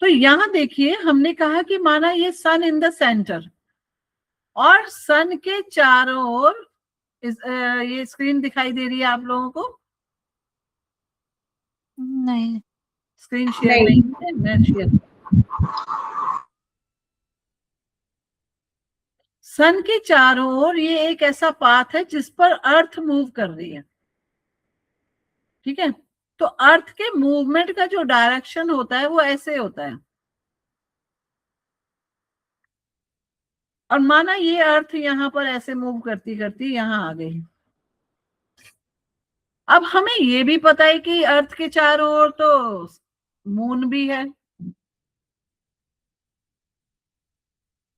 तो यहां देखिए, हमने कहा कि माना ये सन इन द सेंटर और सन के चारों ओर ये स्क्रीन दिखाई दे रही है आप लोगों को? नहीं, स्क्रीन शेयर नहीं है, मैं शेयर। सन के चारों ओर ये एक ऐसा पाथ है जिस पर अर्थ मूव कर रही है, ठीक है? तो अर्थ के मूवमेंट का जो डायरेक्शन होता है वो ऐसे होता है। और माना ये अर्थ यहां पर ऐसे मूव करती करती यहां आ गई। अब हमें ये भी पता है कि अर्थ के चारों ओर तो मून भी है।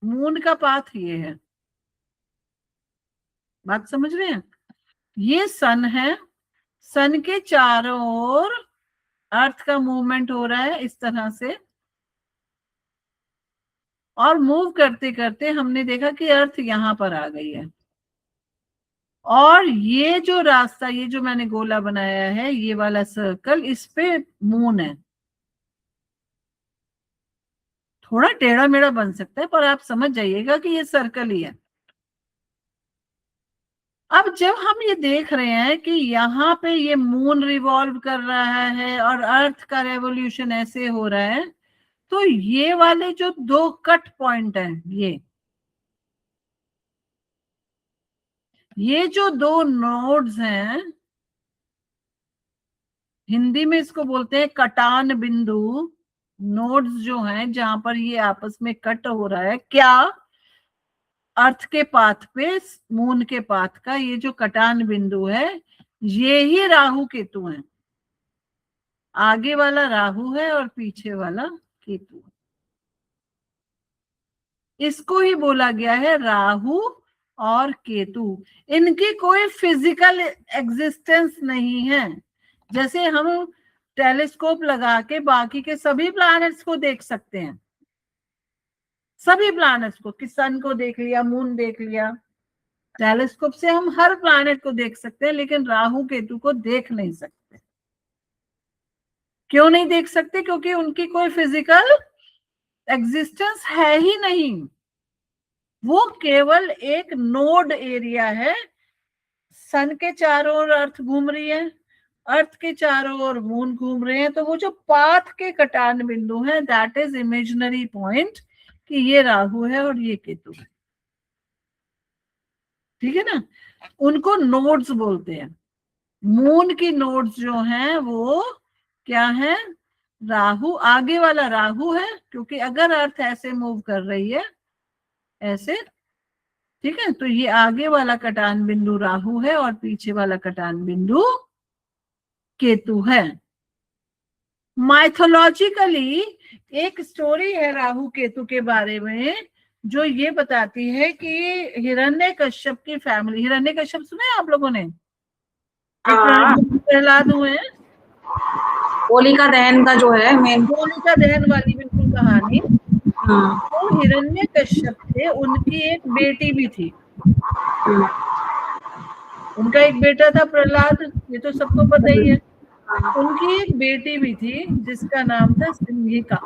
मून का पाथ ये है, बात समझ रहे हैं? ये सन है, सन के चारों ओर अर्थ का मूवमेंट हो रहा है इस तरह से, और मूव करते करते हमने देखा कि अर्थ यहां पर आ गई है। और ये जो रास्ता, ये जो मैंने गोला बनाया है, ये वाला सर्कल, इस पे मून है। थोड़ा टेढ़ा मेढ़ा बन सकता है पर आप समझ जाइएगा कि ये सर्कल ही है। अब जब हम ये देख रहे हैं कि यहाँ पे ये मून रिवॉल्व कर रहा है और अर्थ का रेवोल्यूशन ऐसे हो रहा है, तो ये वाले जो दो कट पॉइंट हैं, ये जो दो नोड्स हैं, हिंदी में इसको बोलते हैं कटान बिंदु। नोड्स जो हैं जहां पर ये आपस में कट हो रहा है, क्या अर्थ के पाथ पे मून के पाथ का ये जो कटान बिंदु है, ये ही राहु केतु है। आगे वाला राहु है और पीछे वाला केतु है। इसको ही बोला गया है राहु और केतु। इनकी कोई फिजिकल एग्जिस्टेंस नहीं है। जैसे हम टेलीस्कोप लगा के बाकी के सभी प्लैनेट्स को देख सकते हैं, सभी प्लैनेट्स को, कि सन को देख लिया, मून देख लिया, टेलीस्कोप से हम हर प्लैनेट को देख सकते हैं, लेकिन राहु केतु को देख नहीं सकते। क्यों नहीं देख सकते? क्योंकि उनकी कोई फिजिकल एग्जिस्टेंस है ही नहीं। वो केवल एक नोड एरिया है। सन के चारों ओर अर्थ घूम रही है, अर्थ के चारों ओर मून घूम रहे हैं, तो वो जो पाथ के कटान बिंदु है, दैट इज इमेजिनरी पॉइंट, कि ये राहु है और ये केतु है। ठीक है ना? उनको नोड्स बोलते हैं। मून की नोड्स जो हैं वो क्या है? राहु, आगे वाला राहु है, क्योंकि अगर अर्थ ऐसे मूव कर रही है ऐसे, ठीक है, तो ये आगे वाला कटान बिंदु राहु है और पीछे वाला कटान बिंदु केतु है। माइथोलॉजिकली एक स्टोरी है राहु केतु के बारे में, जो ये बताती है कि हिरण्यकश्यप की फैमिली, हिरण्यकश्यप सुने आप लोगों ने? प्रहलाद हुए हैं, होलिका दहन का जो है मेन, होलिका दहन वाली बिल्कुल कहानी। तो हिरण्यकश्यप थे, उनकी एक बेटी भी थी। उनका एक बेटा था प्रहलाद, ये तो सबको पता ही है। उनकी एक बेटी भी थी जिसका नाम था सिंहिका।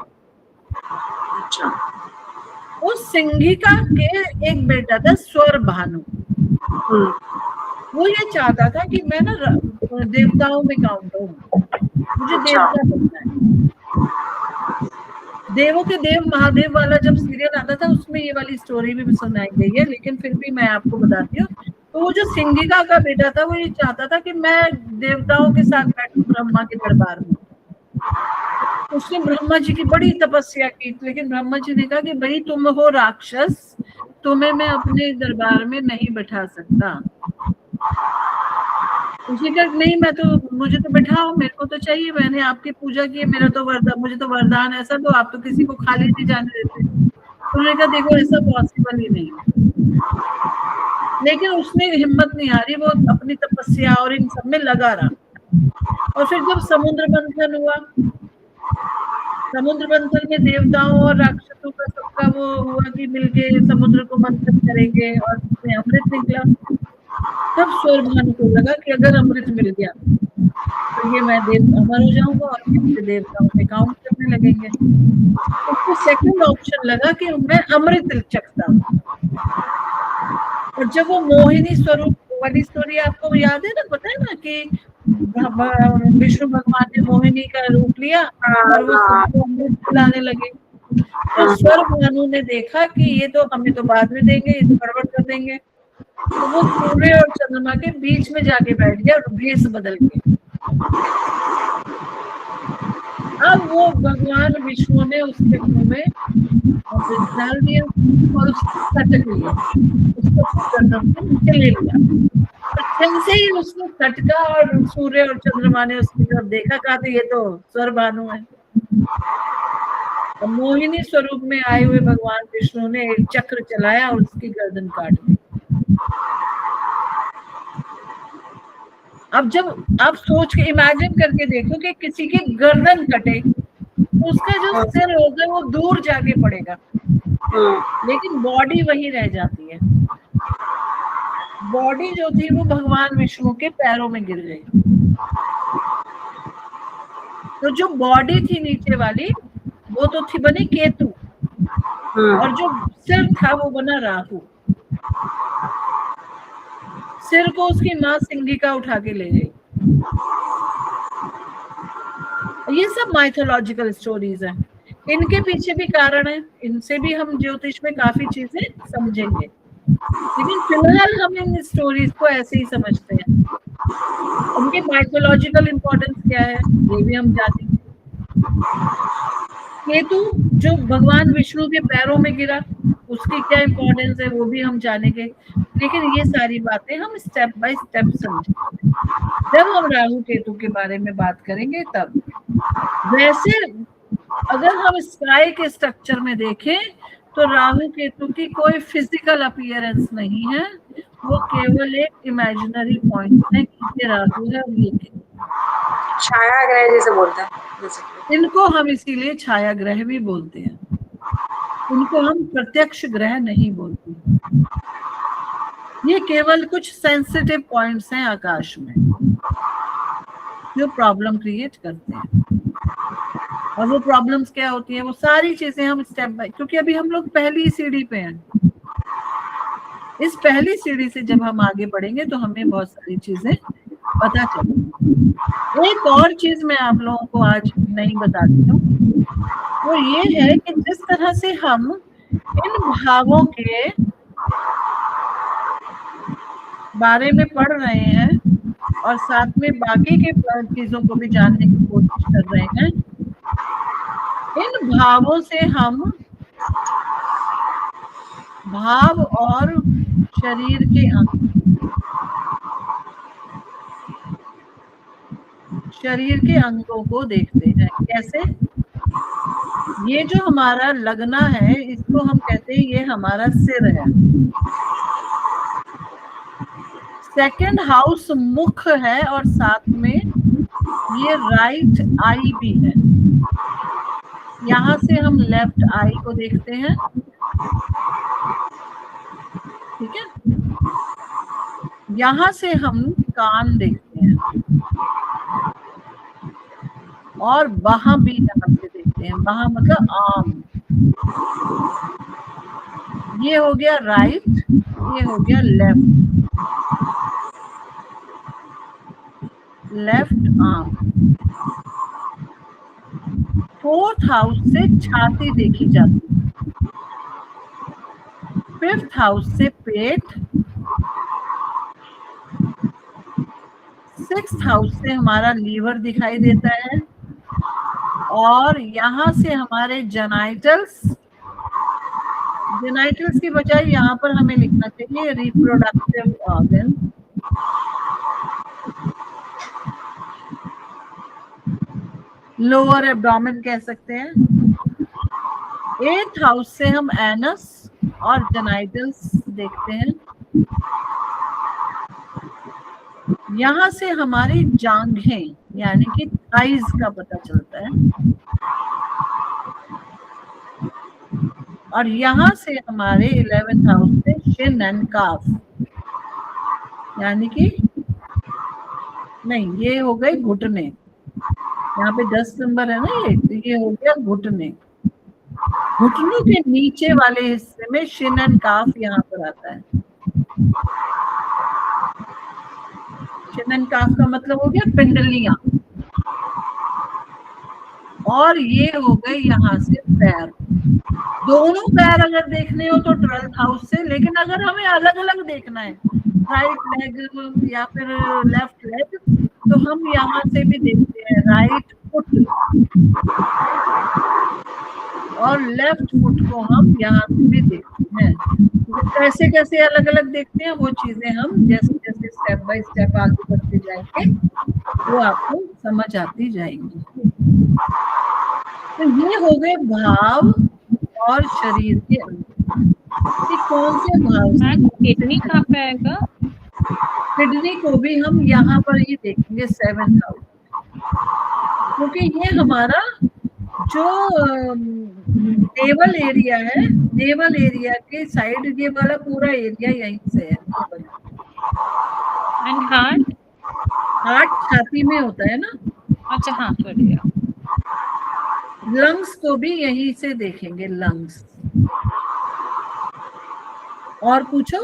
उस सिंहिका के एक बेटा था स्वर भानु। वो ये चाहता था कि मैं ना देवताओं में काउंट हूँ, मुझे देवता बनना है। देवों के देव महादेव वाला जब सीरियल आता था उसमें ये वाली स्टोरी भी सुनाई गई है, लेकिन फिर भी मैं आपको बताती हूँ। तो वो जो सिंहिका का बेटा था वो ये चाहता था कि मैं देवताओं के साथ बैठूं ब्रह्मा के दरबार में। उसने ब्रह्मा जी की बड़ी तपस्या की, लेकिन ब्रह्मा जी ने कहा कि भाई तुम हो राक्षस, तुम्हें मैं अपने दरबार में नहीं बैठा सकता। उसने कहा नहीं, मैं तो, मुझे तो बैठाओ, मेरे को तो चाहिए, मैंने आपकी पूजा की है, मेरा तो वरदान, मुझे तो वरदान ऐसा दो, आप तो किसी को खाली नहीं जाने देते। उन्होंने कहा देखो ऐसा पॉसिबल ही नहीं है। लेकिन उसने हिम्मत नहीं हारी, वो अपनी तपस्या और इन सब में लगा रहा। और फिर जब समुद्र मंथन हुआ, समुद्र मंथन में देवताओं और राक्षसों का सबका वो हुआ कि मिलके समुद्र को मंथन करेंगे और उसमें अमृत निकला। तब स्वर भानु को लगा कि अगर अमृत मिल गया तो ये मैं देव अमर हो जाऊंगा और मुझे देवताओं में काउंट करने लगेंगे। उसको सेकंड ऑप्शन लगा कि मैं अमृत चखता हूँ। और जब वो मोहिनी स्वरूप वाली स्टोरी आपको याद है ना, पता है ना कि विष्णु भगवान ने मोहिनी का रूप लिया और वो सबको अमृत पिलाने लगे। तो स्वर भानु ने देखा कि ये तो हमें तो बाद में देंगे, ये तो गड़बड़ कर देंगे, तो वो सूर्य और चंद्रमा के बीच में जाके बैठ गया भेष बदल के। अब वो भगवान विष्णु ने उसके मुंह में अमृत डाल दिया और उसको सटक लिया, उसको गर्दन से नीचे ले लिया। जैसे ही उसको सटका और सूर्य और चंद्रमा ने उसकी तरफ देखा, कहा तो ये तो स्वर भानु है। तो मोहिनी स्वरूप में आए हुए भगवान विष्णु ने एक चक्र चलाया और उसकी गर्दन काट दी। अब जब आप सोच के इमेजिन करके देखो कि किसी की गर्दन कटे तो उसका जो सिर होगा वो दूर जाके पड़ेगा, लेकिन बॉडी वहीं रह जाती है। बॉडी जो थी वो भगवान विष्णु के पैरों में गिर गई। तो जो बॉडी थी नीचे वाली वो तो थी बनी केतु और जो सिर था वो बना राहु। सिर को उसकी माँ सिंगिका उठा के ले गई। ये सब माइथोलॉजिकल स्टोरीज हैं, इनके पीछे भी कारण है, इनसे भी हम ज्योतिष में काफी चीजें समझेंगे, लेकिन फिलहाल हम इन स्टोरीज को ऐसे ही समझते हैं। उनके माइथोलॉजिकल इंपॉर्टेंस क्या है ये भी हम जानेंगे। केतु जो भगवान विष्णु के पैरों में गिरा उसकी क्या इंपॉर्टेंस है वो भी हम जानेंगे, लेकिन ये सारी बातें हम स्टेप बाय स्टेप समझेंगे जब हम राहु केतु के बारे में बात करेंगे तब। वैसे अगर हम स्काई के स्ट्रक्चर में देखें तो राहु केतु की कोई फिजिकल अपीयरेंस नहीं है, वो केवल एक इमेजिनरी पॉइंट है कि ये राहु है और ये केतु। छाया ग्रह जैसे बोलते हैं, इनको हम इसीलिए छाया ग्रह भी बोलते हैं, इनको हम प्रत्यक्ष ग्रह नहीं बोलते। ये केवल कुछ सेंसिटिव पॉइंट्स हैं आकाश में जो प्रॉब्लम क्रिएट करते हैं। और वो प्रॉब्लम्स क्या होती है वो सारी चीजें हम स्टेप बाय, क्योंकि अभी हम लोग पहली सीढ़ी पे हैं। इस पहली सीढ़ी से जब हम आगे बढ़ेंगे तो हमें बहुत सारी चीजें पता चलेगी। एक और चीज मैं आप लोगों को आज नहीं बताती हूँ, वो ये है कि जिस तरह से हम इन भावों के बारे में पढ़ रहे हैं और साथ में बाकी के चीजों को भी जानने की कोशिश कर रहे हैं, इन भावों से हम भाव और शरीर के अंग, शरीर के अंगों को देखते हैं। कैसे? ये जो हमारा लगना है इसको हम कहते हैं ये हमारा सिर है। सेकंड हाउस मुख है और साथ में ये राइट आई भी है। यहाँ से हम लेफ्ट आई को देखते हैं, ठीक है। यहाँ से हम कान देखते हैं और बाह भी यहाँ से देखते हैं। बाह मतलब आर्म। ये हो गया राइट, ये हो गया left, left arm. Fourth house से छाती देखी जाती है, फिफ्थ हाउस से पेट, सिक्स्थ हाउस से हमारा लीवर दिखाई देता है और यहाँ से हमारे जेनाइटल्स, जेनाइटल्स की बजाय यहाँ पर हमें लिखना चाहिए रिप्रोडक्टिव ऑर्गन, लोअर एब्डोमेन कह सकते हैं। एथ हाउस से हम एनस और जेनाइटल्स देखते हैं। यहाँ से हमारी जांघें यानी कि थाइज का पता चलता है और यहाँ से हमारे 11th हाउस से शिन एंड काफ। यानी कि नहीं, ये हो गए घुटने, यहाँ पे 10 नंबर है ना ये, तो ये हो गया घुटने। घुटनों के नीचे वाले हिस्से में शिन एंड काफ यहाँ पर आता है। शिन एंड काफ का मतलब हो गया पिंडलियां। और ये हो गए यहाँ से पैर। दोनों पैर अगर देखने हो तो 12th हाउस से, लेकिन अगर हमें अलग अलग देखना है, राइट लेग या फिर लेफ्ट लेग, तो हम यहाँ से भी देखते हैं राइट फुट, और लेफ्ट फुट को हम यहाँ से भी देखते हैं। कैसे कैसे अलग अलग देखते हैं वो चीजें हम जैसे जैसे स्टेप बाय स्टेप आगे बढ़ते जाएंगे वो आपको समझ आती जाएंगी। तो ये हो गए भाव और शरीर के अंग। कौन से भाव? किडनी कहाँ पे आएगा? किडनी को भी हम यहाँ पर ही देखेंगे 7th हाउस, क्योंकि ये हमारा जो नेवल एरिया है, नेवल एरिया के साइड ये वाला पूरा एरिया यहीं से है। And heart? हार्ट छाती में होता है ना। अच्छा हाँ, सॉरी। लंग्स को भी यहीं से देखेंगे, लंग्स। और पूछो।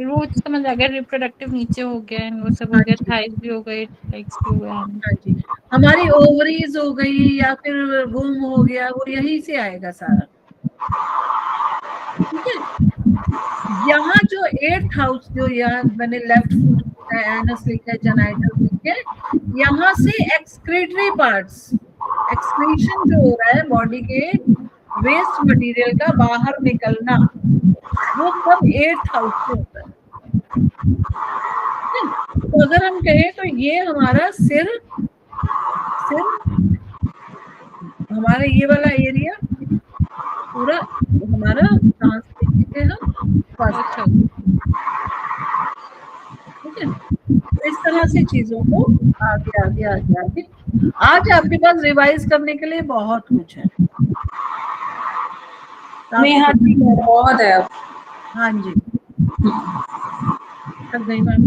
वो समझ आ गया, रिप्रोडक्टिव नीचे हो गया, वो सब हो गया, थाइस भी हो गए, लेग्स भी हो गए। हाँ जी, हमारी ओवरीज हो गई या फिर वूम हो गया, वो यहीं से आएगा सारा। ठीक है। यहाँ जो 8th हाउस, जो यहाँ मैंने लेफ्ट फुट एनस लिखा है, जेनाइटल लिखा है, यहाँ से एक्सक्रीटरी पार्ट्स, एक्सक्रीशन जो हो रहा है बॉडी के वेस्ट मटेरियल का बाहर निकलना, वो सब 8th हाउस से होता है। तो अगर हम कहें तो ये हमारा सिर हमारा ये वाला एरिया पूरा हमारा ठीक है। इस तरह से चीजों को आगे आगे आगे आगे आज आपके पास रिवाइज करने के लिए बहुत कुछ है। बहुत है। हाँ जी, थक गई मैम।